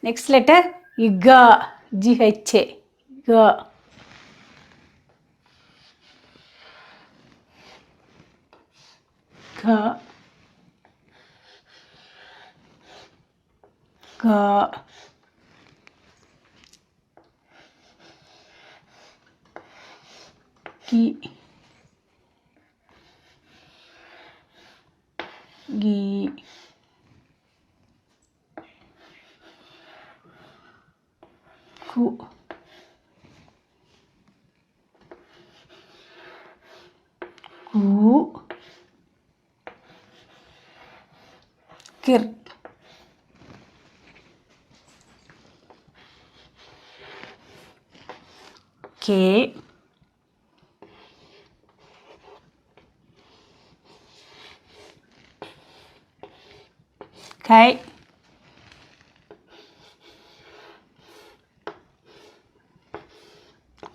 Next letter G-H-A. G. Kir. K. Kai.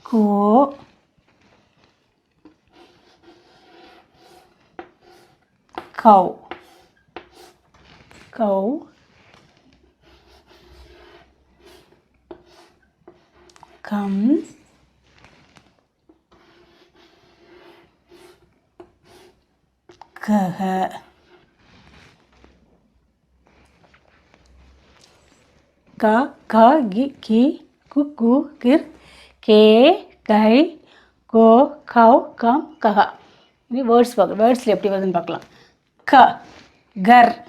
Ko. Cow. Come. Kah. Ki, ku, kir, ke, kai, ko, cow, kam, kaha. ini words எப்படி வருதுன்னு பார்க்கலாம். கர்.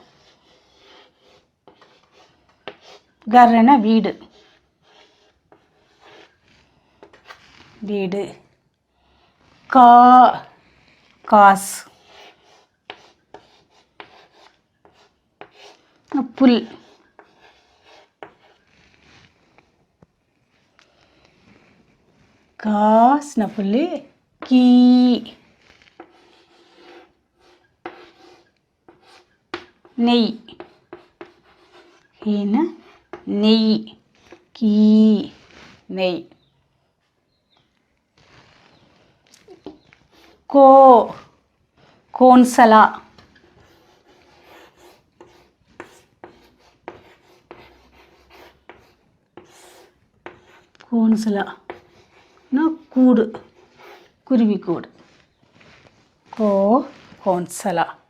கர்னா வீடு. Cos. புல். காஸ்னா புல். Key. நெய். நெய். Key. நெய். கோன்சலா. கூடு. குருவி கூடு. கோன்சலா.